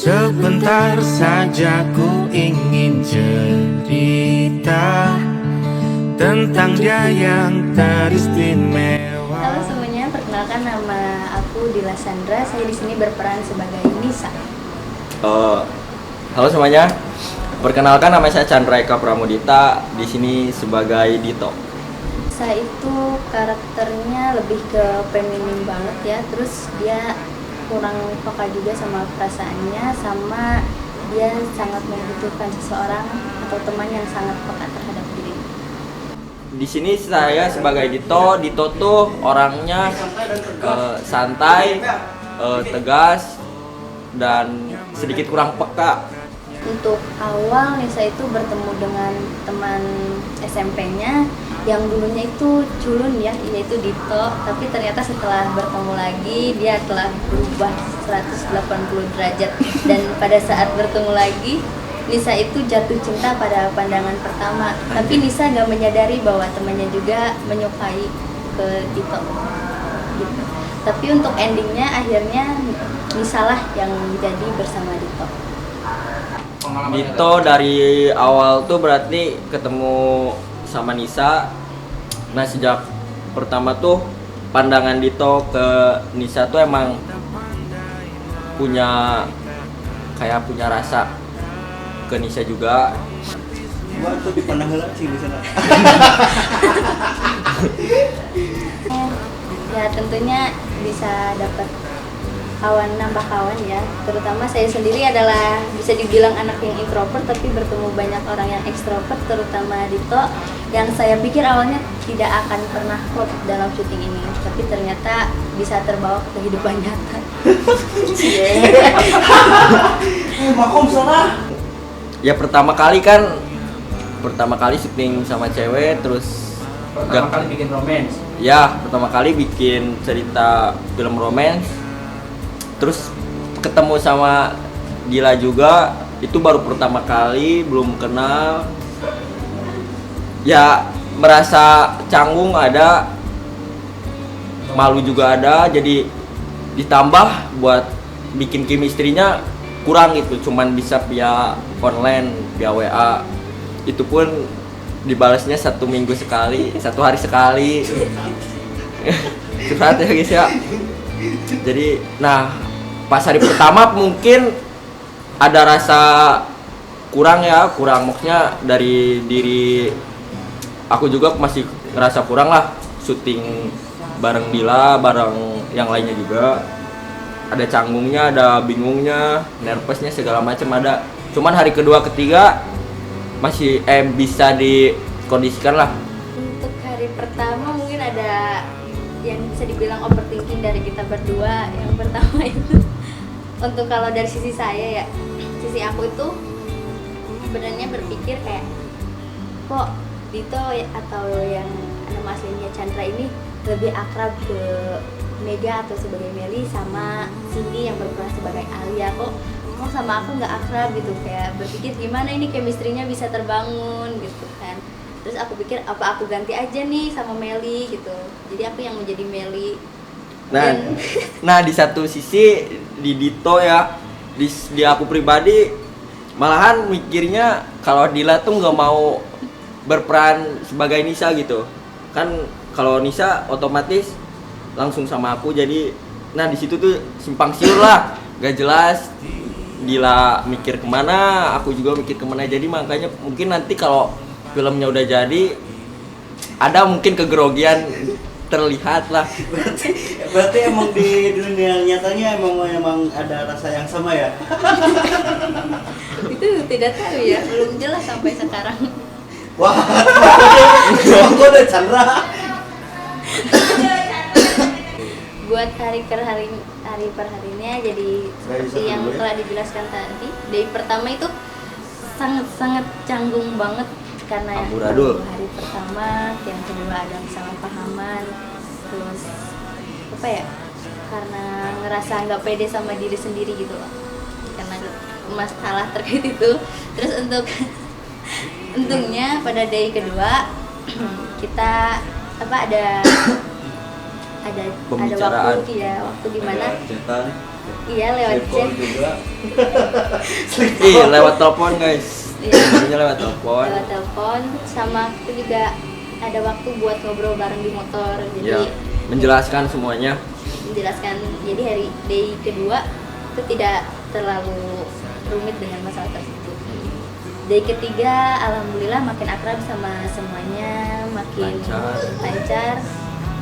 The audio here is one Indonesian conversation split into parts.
Sebentar saja ku ingin cerita tentang dia yang teristimewa. Halo semuanya, perkenalkan nama aku Dila Sandra. Saya di sini berperan sebagai Nisa. Halo semuanya, perkenalkan nama saya Chandra Eka Pramudita. Di sini sebagai Dito. Nisa itu karakternya lebih ke feminim banget ya. Terus dia kurang peka juga sama perasaannya, sama dia sangat membutuhkan seseorang atau teman yang sangat peka terhadap dirinya. Di sini saya sebagai Dito. Dito tuh orangnya santai, tegas, dan sedikit kurang peka. Untuk awal Nisa itu bertemu dengan teman SMP-nya yang dulunya itu culun ya, yaitu Dito. Tapi ternyata setelah bertemu lagi dia telah berubah 180 derajat. Dan pada saat bertemu lagi Nisa itu jatuh cinta pada pandangan pertama. Tapi Nisa gak menyadari bahwa temannya juga menyukai ke Dito gitu. Tapi untuk endingnya akhirnya Nisa lah yang jadi bersama Dito. Dito dari awal tuh berarti ketemu sama Nisa. Nah sejak pertama tuh pandangan Dito ke Nisa tuh emang punya rasa ke Nisa juga. Wah, itu dipandang heula sih di sana. Ya tentunya bisa dapat nambah kawan ya. Terutama saya sendiri adalah bisa dibilang anak yang introvert, tapi bertemu banyak orang yang ekstrovert, terutama Dito yang saya pikir awalnya tidak akan pernah klop dalam syuting ini, tapi ternyata bisa terbawa ke kehidupan nyata. Makom salah. Ya pertama kali syuting sama cewek, terus Pertama kali bikin romance. ya pertama kali bikin cerita film romance, terus ketemu sama Dila juga, itu baru pertama kali, belum kenal. Ya merasa canggung ada, malu juga ada, jadi ditambah buat bikin chemistry-nya kurang gitu, cuman bisa via online, via WA. Itu pun dibalasnya 1 minggu sekali, 1 hari sekali. Curhat ya guys ya. Jadi, nah pas hari pertama mungkin ada rasa kurang maksudnya dari diri aku juga masih ngerasa kurang lah, syuting bareng Dila, bareng yang lainnya juga. Ada canggungnya, ada bingungnya, nervousnya, segala macam ada. Cuman hari kedua ketiga masih bisa dikondisikan lah. Untuk hari pertama mungkin ada yang bisa dibilang overthinking dari kita berdua. Yang pertama itu untuk kalau dari sisi saya ya, sisi aku itu sebenarnya berpikir kayak kok Dito atau yang nama aslinya Chandra ini lebih akrab ke Mega atau sebagai Meli sama Cindy yang berperan sebagai Alia, kok sama aku nggak akrab gitu. Kayak berpikir gimana ini chemistry-nya bisa terbangun gitu kan. Terus aku pikir apa aku ganti aja nih sama Meli gitu, jadi aku yang menjadi Meli. Nah di satu sisi di Dito ya, di aku pribadi malahan mikirnya kalau Dila tuh nggak mau berperan sebagai Nisa gitu kan. Kalau Nisa otomatis langsung sama aku, jadi nah di situ tuh simpang siur lah, gak jelas. Dila mikir kemana, aku juga mikir kemana, jadi makanya mungkin nanti kalau filmnya udah jadi ada mungkin kegerogian terlihat lah. Berarti emang di dunia nyatanya emang ada rasa yang sama ya? Itu tidak tahu ya, belum jelas sampai sekarang. Wah, gue udah Chandra. Buat hari per harinya jadi seperti yang telah dijelaskan tadi. Dari pertama itu sangat canggung banget karena Amburadul. hari pertama, yang kedua ada kesalahpahaman, terus apa ya, karena ngerasa nggak pede sama diri sendiri gitu loh, karena masalah terkait itu. Terus untungnya pada day kedua kita ada Pembicaraan. waktu ya, waktu dimana Cetan. iya lewat Sleep call chat. juga. Iya, lewat telepon guys. Iya. Sebenarnya lewat telepon. Lewat telepon, sama itu juga ada waktu buat ngobrol bareng di motor. Jadi Ya, menjelaskan semuanya. menjelaskan, jadi hari day kedua itu tidak terlalu rumit dengan masalah tersebut. Day ketiga alhamdulillah makin akrab sama semuanya, makin Lancar. lancar.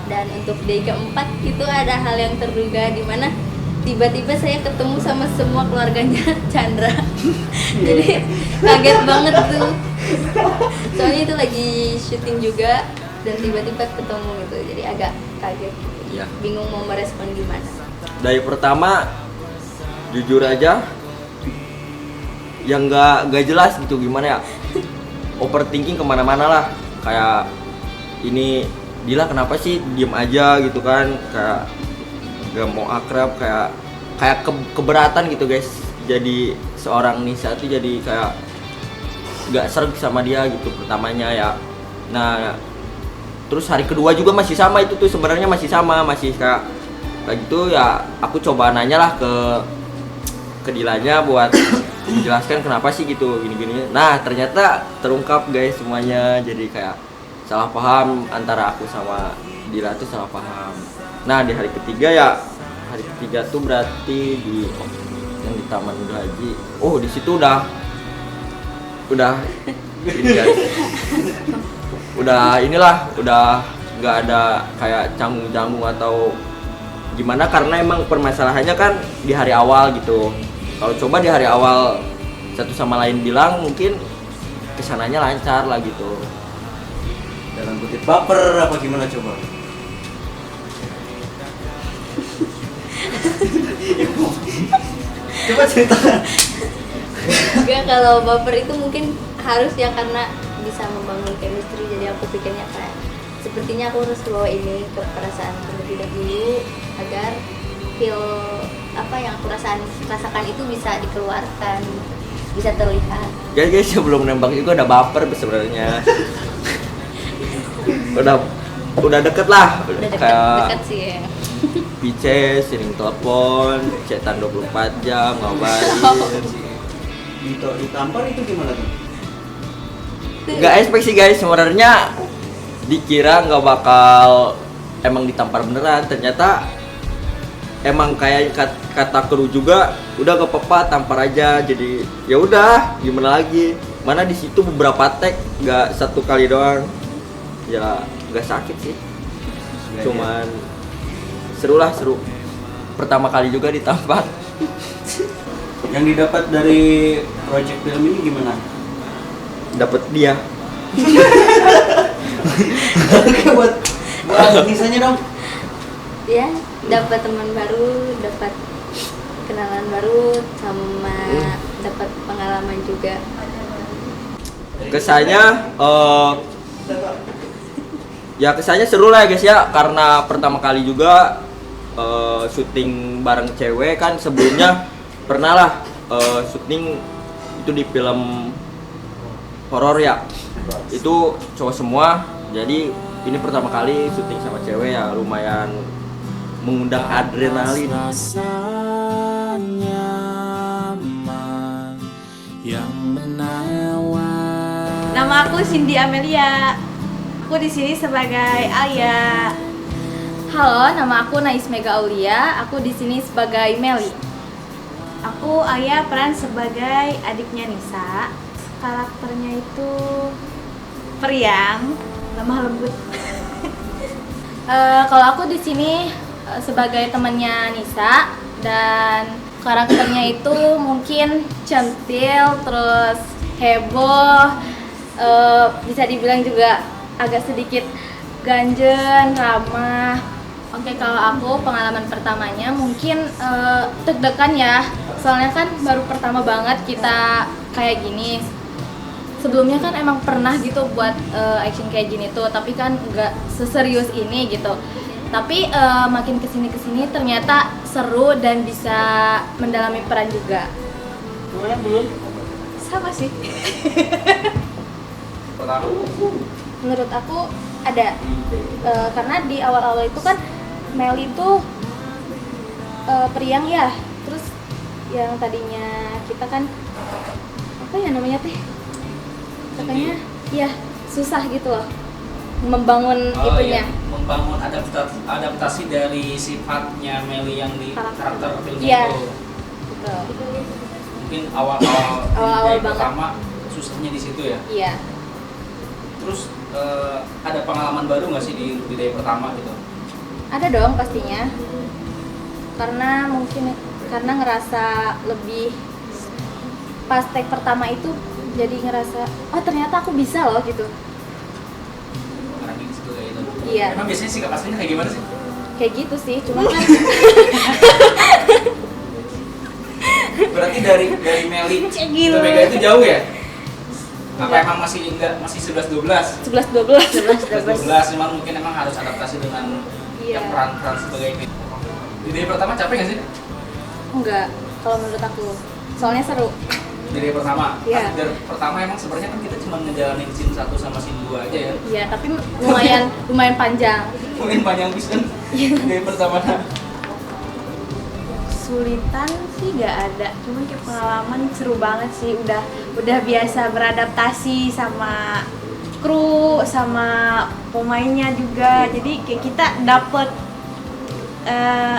Dan untuk day keempat itu ada hal yang terduga di mana tiba-tiba saya ketemu sama semua keluarganya Chandra. Jadi kaget banget tuh, soalnya itu lagi syuting juga dan tiba-tiba ketemu gitu, jadi agak kaget, Iya. bingung mau merespon gimana. Dari pertama jujur aja yang nggak jelas gitu, gimana ya, overthinking kemana-mana lah, kayak ini Dila kenapa sih diem aja gitu kan, kayak gak mau akrab, kayak keberatan gitu guys, jadi seorang Nisa tuh jadi kayak gak serg sama dia gitu pertamanya ya. Nah terus hari kedua juga masih sama, itu tuh sebenarnya masih sama, masih kayak gitu ya. Aku coba nanya lah ke Dilanya buat menjelaskan kenapa sih gitu gini-gini. Nah ternyata terungkap guys semuanya, jadi kayak salah paham antara aku sama Dila tuh salah paham. Nah di hari ketiga ya, hari ketiga tuh berarti yang di Taman Haji. Oh di situ udah ini guys. Udah inilah, udah nggak ada kayak canggung-canggung atau gimana, karena emang permasalahannya kan di hari awal gitu. Kalau coba di hari awal satu sama lain bilang, mungkin kesananya lancar lah gitu. Dalam kutip baper apa gimana coba? Coba ceritakan. Enggak, kalau baper itu mungkin harus ya karena bisa membangun chemistry, jadi aku pikirnya kayak sepertinya aku harus bawa ini ke perasaan terlebih dahulu agar feel apa yang aku rasakan itu bisa dikeluarkan, bisa terlihat. Guys sebelum nembak juga udah baper sebenarnya. udah deket lah, Udah kayak dekat sih ya. Pice, sering telepon, chatan 24 jam, ngabarin. Ditampar itu gimana tuh? Nggak expect sih guys, sebenarnya dikira nggak bakal emang ditampar beneran, ternyata emang kayak kata kru juga, udah gak apa-apa tampar aja. Jadi ya udah gimana lagi, mana di situ beberapa take, nggak satu kali doang. Ya nggak sakit sih, cuman seru. Pertama kali juga ditampar. Yang didapat dari project film ini gimana? Dapet dia. Oke, buat misalnya dong. Ya, dapat teman baru, dapat kenalan baru, sama dapat pengalaman juga. Kesannya ya kesannya seru lah ya guys ya, karena pertama kali juga syuting bareng cewek kan. Sebelumnya pernah lah syuting itu di film horor ya, itu cowok semua. Jadi ini pertama kali syuting sama cewek ya, lumayan mengundang adrenalin. Rasa nyaman yang menawan. Nama aku Cindy Amelia. Aku di sini sebagai Alia. Halo, nama aku Nais Mega Aulia. Aku di sini sebagai Meli. Aku Alia peran sebagai adiknya Nisa. Karakternya itu periang, lemah lembut. Kalau aku di sini sebagai temannya Nisa, dan karakternya itu mungkin centil, terus heboh, bisa dibilang juga agak sedikit ganjen, ramah. Oke, kalau aku pengalaman pertamanya mungkin deg-degan ya, soalnya kan baru pertama banget kita kayak gini. Sebelumnya kan emang pernah gitu buat action kayak gini tuh, tapi kan nggak seserius ini gitu. Tapi makin kesini ternyata seru dan bisa mendalami peran juga. Sama sih. Menurut aku ada, karena di awal-awal itu kan Meli itu periang ya, terus yang tadinya kita kan apa ya namanya teh, katanya ya susah gitu loh membangun itunya. Membangun adaptasi dari sifatnya Meli yang di karakter film Iya. itu. Betul. Mungkin awal-awal banget. pertama susahnya di situ ya. Iya. Terus ada pengalaman baru nggak sih di day pertama gitu? Ada dong pastinya. Karena ngerasa lebih pas take pertama itu jadi ngerasa oh ternyata aku bisa loh gitu. Karena di situ kayak itu. Iya. Emang biasanya sikap aslinya kayak gimana sih? Kayak gitu sih, cuma kan Berarti dari Meli ke Gila. Mega itu jauh ya? Apa emang masih 11-12? 11-12 Cuman mungkin emang harus adaptasi dengan Iya. peran-peran sebagai Meli. Di day pertama capek nggak sih? enggak kalau menurut aku. Soalnya seru. Di day pertama? Iya. Dari pertama emang sebenarnya kan kita cuma ngejalanin scene 1 sama scene 2 aja ya. Iya, tapi lumayan panjang. Mungkin panjang bisa di day pertama. Kesulitan sih nggak ada, cuman kayak pengalaman seru banget sih, udah biasa beradaptasi sama kru sama pemainnya juga, jadi kayak kita dapet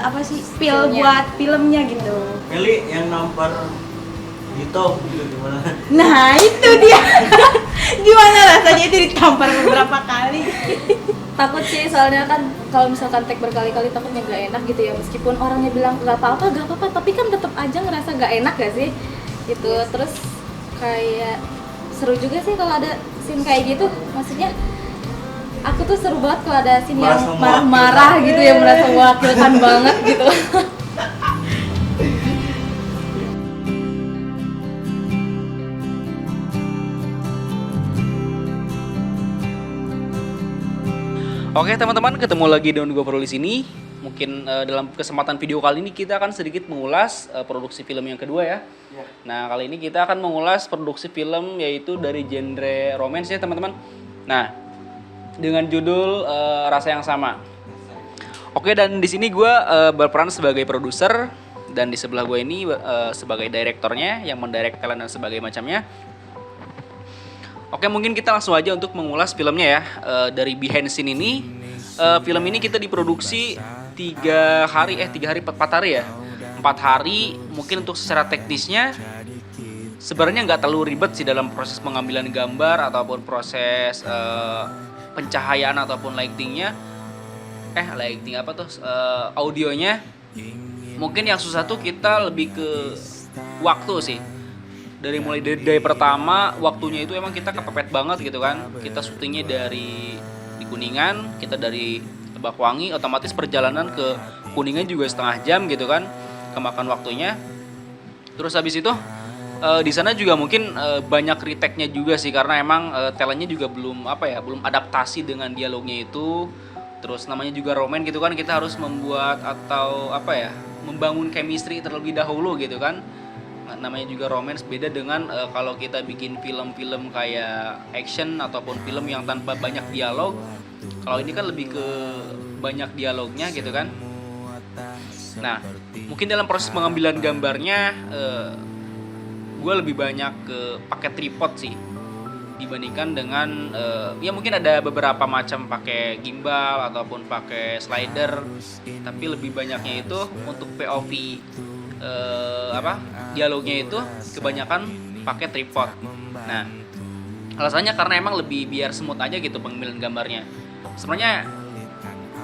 apa sih feel Feel-nya. buat filmnya gitu. Meli yang nampar Dito gitu gimana? Nah itu dia. Gimana rasanya itu ditampar beberapa kali? Takut sih, soalnya kan kalau misalkan take berkali-kali takutnya gak enak gitu ya, meskipun orangnya bilang gak apa-apa, tapi kan tetap aja ngerasa gak enak gak sih gitu. Terus kayak seru juga sih kalau ada scene kayak gitu, maksudnya aku tuh seru banget kalau ada scene yang Merasa marah-marah gitu, yang merasa mewakilkan banget gitu. Oke teman-teman, ketemu lagi dengan gue Pro di sini. Mungkin dalam kesempatan video kali ini kita akan sedikit mengulas produksi film yang kedua ya. Nah kali ini kita akan mengulas produksi film yaitu dari genre romance ya teman-teman. Nah dengan judul Rasa yang Sama. Oke, dan di sini gue berperan sebagai produser dan di sebelah gue ini sebagai direktornya yang mendirect talent dan sebagainya macamnya. Oke, mungkin kita langsung aja untuk mengulas filmnya ya. Dari behind scene ini, film ini kita diproduksi 4 hari ya. 4 hari, mungkin untuk secara teknisnya sebenarnya nggak terlalu ribet sih dalam proses pengambilan gambar ataupun proses pencahayaan ataupun lightingnya. Audionya. Mungkin yang susah tuh kita lebih ke waktu sih. Dari mulai dari pertama waktunya itu emang kita kepepet banget gitu kan. Kita syutingnya di Kuningan, kita dari Lebakwangi, otomatis perjalanan ke Kuningan juga setengah jam gitu kan, kemakan waktunya. Terus habis itu di sana juga mungkin banyak retake-nya juga sih, karena emang talentnya juga belum adaptasi dengan dialognya itu. Terus namanya juga roman gitu kan, kita harus membuat atau membangun chemistry terlebih dahulu gitu kan. Namanya juga romance, beda dengan kalau kita bikin film-film kayak action ataupun film yang tanpa banyak dialog. Kalau ini kan lebih ke banyak dialognya gitu kan. Nah, mungkin dalam proses pengambilan gambarnya gue lebih banyak ke pakai tripod sih dibandingkan dengan ya mungkin ada beberapa macam pakai gimbal ataupun pakai slider, tapi lebih banyaknya itu untuk POV dialognya itu kebanyakan pakai tripod. Nah, alasannya karena emang lebih biar smooth aja gitu pengambilan gambarnya. Sebenarnya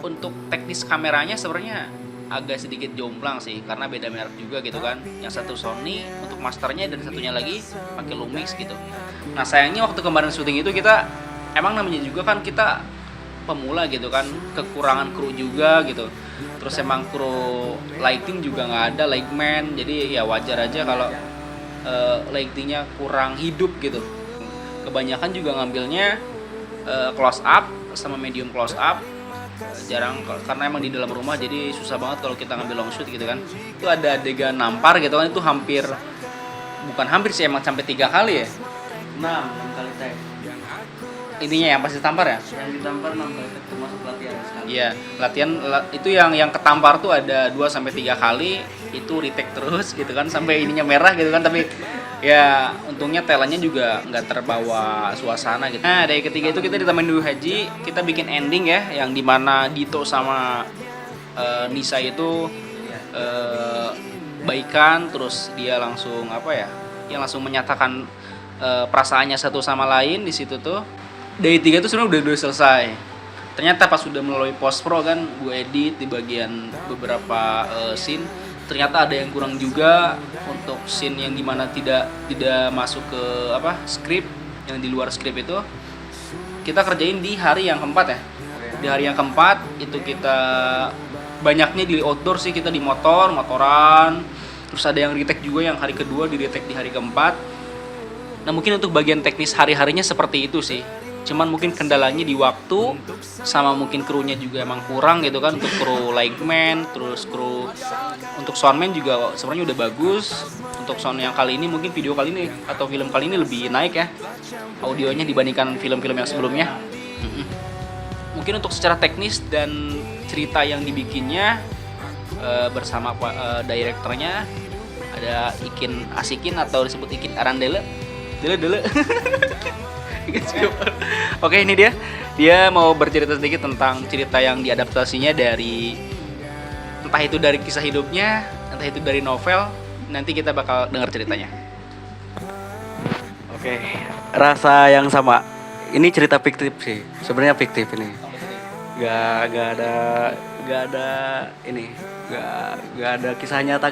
untuk teknis kameranya sebenarnya agak sedikit jomplang sih, karena beda merek juga gitu kan. Yang satu Sony untuk masternya dan satunya lagi pakai Lumix gitu. Nah, sayangnya waktu kemarin syuting itu kita emang namanya juga kan kita pemula gitu kan, kekurangan kru juga gitu. Terus emang kru lighting juga nggak ada, lightman, jadi ya wajar aja kalau lightingnya kurang hidup gitu. Kebanyakan juga ngambilnya close up sama medium close up, jarang karena emang di dalam rumah jadi susah banget kalau kita ngambil long shoot gitu kan. Itu ada adegan nampar gitu kan, itu bukan hampir sih, emang sampai 3 kali ya. 6 kali tag. Intinya yang pasti tampar ya. Yang ditampar 6 kali tag termasuk latihan. Iya, itu yang ketampar tuh ada 2 sampai 3 kali, itu retake terus gitu kan sampai ininya merah gitu kan, tapi ya untungnya talentnya juga nggak terbawa suasana gitu. Nah, dari ketiga itu kita di Taman Dewi Haji, kita bikin ending ya yang dimana Dito sama Nisa itu baikan, terus dia langsung langsung menyatakan perasaannya satu sama lain di situ tuh. Dari 3 itu sebenarnya udah selesai. Ternyata pas sudah melalui post pro kan, gue edit di bagian beberapa scene, ternyata ada yang kurang juga untuk scene yang dimana tidak masuk ke skrip, yang di luar skrip itu kita kerjain di hari yang keempat ya. Di hari yang keempat itu kita banyaknya di outdoor sih, kita di motoran, terus ada yang retake juga yang hari kedua di retake di hari keempat. Nah mungkin untuk bagian teknis hari-harinya seperti itu sih. Cuman mungkin kendalanya di waktu, sama mungkin krunya juga emang kurang gitu kan, untuk kru lightman, terus kru untuk soundman juga sebenarnya udah bagus. Untuk sound yang kali ini, mungkin video kali ini atau film kali ini lebih naik ya audionya dibandingkan film-film yang sebelumnya. Mungkin untuk secara teknis dan cerita yang dibikinnya bersama direkturnya ada Ikin Asikin atau disebut Ikin Arandele. Oke, ini dia mau bercerita sedikit tentang cerita yang diadaptasinya dari, entah itu dari kisah hidupnya, entah itu dari novel. Nanti kita bakal dengar ceritanya. Oke, rasa yang sama. Ini cerita fiktif sih, sebenarnya fiktif ini. Gak ada kisah nyata.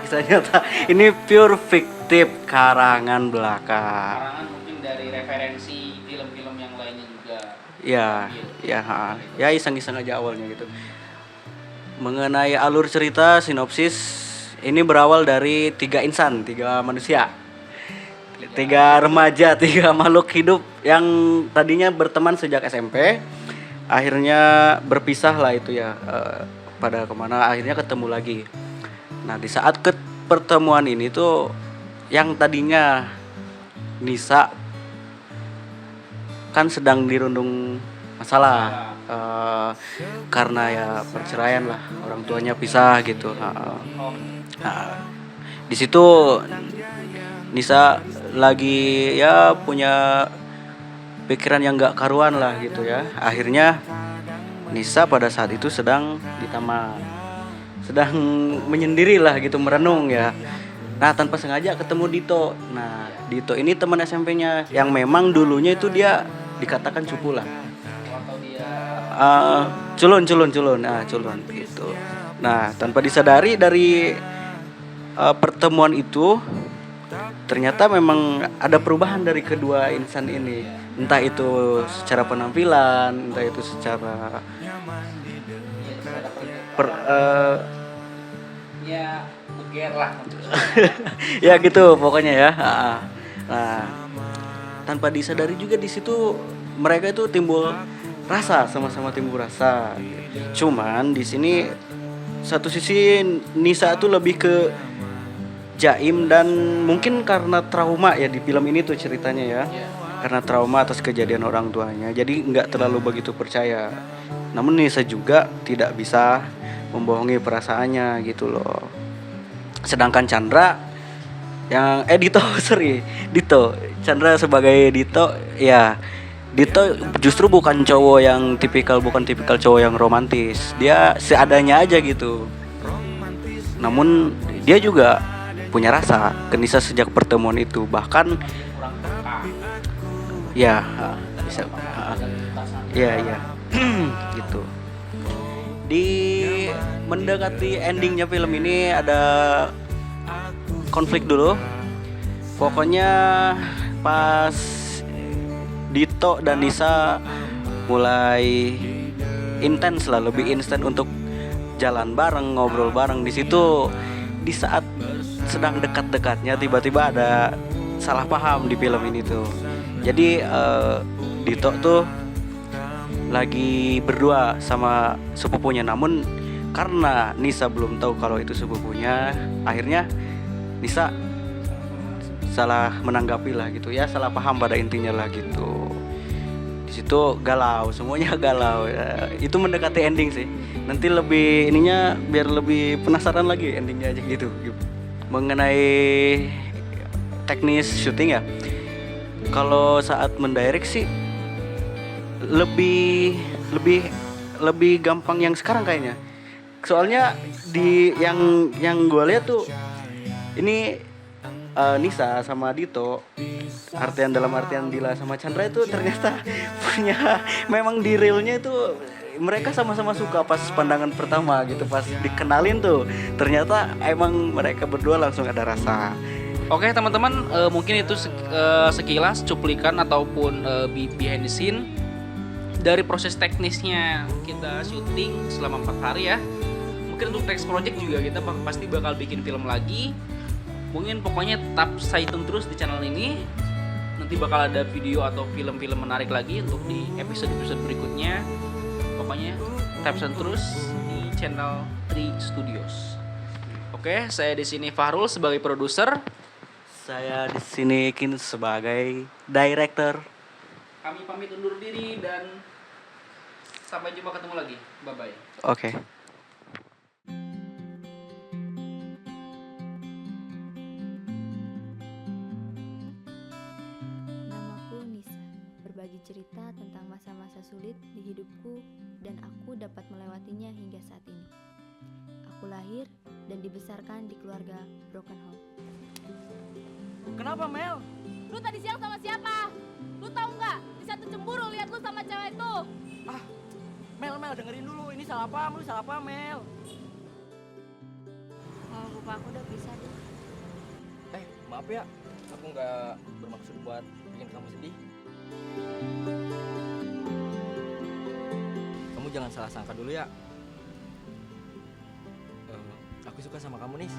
Ini pure fiktif, karangan belaka. Karangan mungkin dari referensi film-film yang lainnya juga. Ya iseng-iseng aja awalnya gitu. Mengenai alur cerita, sinopsis, ini berawal dari 3 insan, 3 manusia, 3 remaja, 3 makhluk hidup yang tadinya berteman sejak SMP, akhirnya berpisah lah itu ya, pada kemana akhirnya ketemu lagi. Nah di saat pertemuan ini tuh, yang tadinya Nisa kan sedang dirundung masalah karena ya perceraian lah, orang tuanya pisah gitu. Di situ Nisa lagi ya punya pikiran yang gak karuan lah gitu ya. Akhirnya Nisa pada saat itu sedang di taman, sedang menyendiri lah gitu, merenung ya. Nah tanpa sengaja ketemu Dito. Nah Dito ini teman SMP-nya yang memang dulunya itu dia dikatakan cupu lah. Culun gitu. Nah tanpa disadari dari pertemuan itu, ternyata memang ada perubahan dari kedua insan ini. Entah itu secara penampilan, entah itu secara ya beger lah. Ya gitu pokoknya ya. Nah, tanpa disadari juga di situ mereka itu sama-sama timbul rasa. Cuman di sini satu sisi Nisa tuh lebih ke jaim, dan mungkin karena trauma ya di film ini tuh ceritanya ya. Karena trauma atas kejadian orang tuanya, jadi nggak terlalu begitu percaya. Namun Nisa juga tidak bisa membohongi perasaannya gitu loh. Sedangkan Chandra yang Dito Chandra sebagai Dito ya, Dito justru bukan tipikal cowok yang romantis. Dia seadanya aja gitu. Namun dia juga punya rasa ke Nisa sejak pertemuan itu. Bahkan ya bisa gitu. Di mendekati endingnya film ini ada konflik dulu. Pokoknya pas Dito dan Nisa mulai intens lah, lebih instan untuk jalan bareng, ngobrol bareng. Di situ di saat sedang dekat-dekatnya tiba-tiba ada salah paham di film ini tuh. Jadi Dito tuh lagi berdua sama sepupunya, namun karena Nisa belum tahu kalau itu sepupunya, akhirnya Nisa salah menanggapi lah gitu ya, salah paham pada intinya lah gitu. Di Di situ galau, semuanya galau. Ya, itu mendekati ending sih. Nanti lebih ininya biar lebih penasaran lagi endingnya aja gitu. Mengenai teknis syuting ya. Kalau saat mendirect sih lebih gampang yang sekarang kayaknya. Soalnya di yang gue lihat tuh ini Nisa sama Dito, dalam artian Dila sama Chandra itu ternyata punya, memang di realnya itu mereka sama-sama suka pas pandangan pertama gitu, pas dikenalin tuh ternyata emang mereka berdua langsung ada rasa. Oke teman-teman, mungkin itu sekilas cuplikan ataupun behind the scene dari proses teknisnya kita syuting selama 4 hari ya. Mungkin untuk next project juga kita pasti bakal bikin film lagi. Mungkin pokoknya tetap stay tune terus di channel ini. Nanti bakal ada video atau film-film menarik lagi untuk di episode-episode berikutnya. Pokoknya tetap stay terus di channel 3 Studios. Oke, saya di sini Fahrul sebagai produser. Saya di sini Kin sebagai director. Kami pamit undur diri dan sampai jumpa, ketemu lagi. Bye-bye. Oke. Namaku Nisa, berbagi cerita tentang masa-masa sulit di hidupku dan aku dapat melewatinya hingga saat ini. Aku lahir dan dibesarkan di keluarga broken home. Kenapa Mel? Lu tadi siang sama siapa? Lu tahu nggak? Di satu cemburu lihat lu sama cewek itu. Mel dengerin dulu, ini salah paham, lu salah paham Mel. Oh, bapak aku udah pisah deh. Maaf ya, aku nggak bermaksud buat bikin kamu sedih. Kamu jangan salah sangka dulu ya. Aku suka sama kamu, Nis.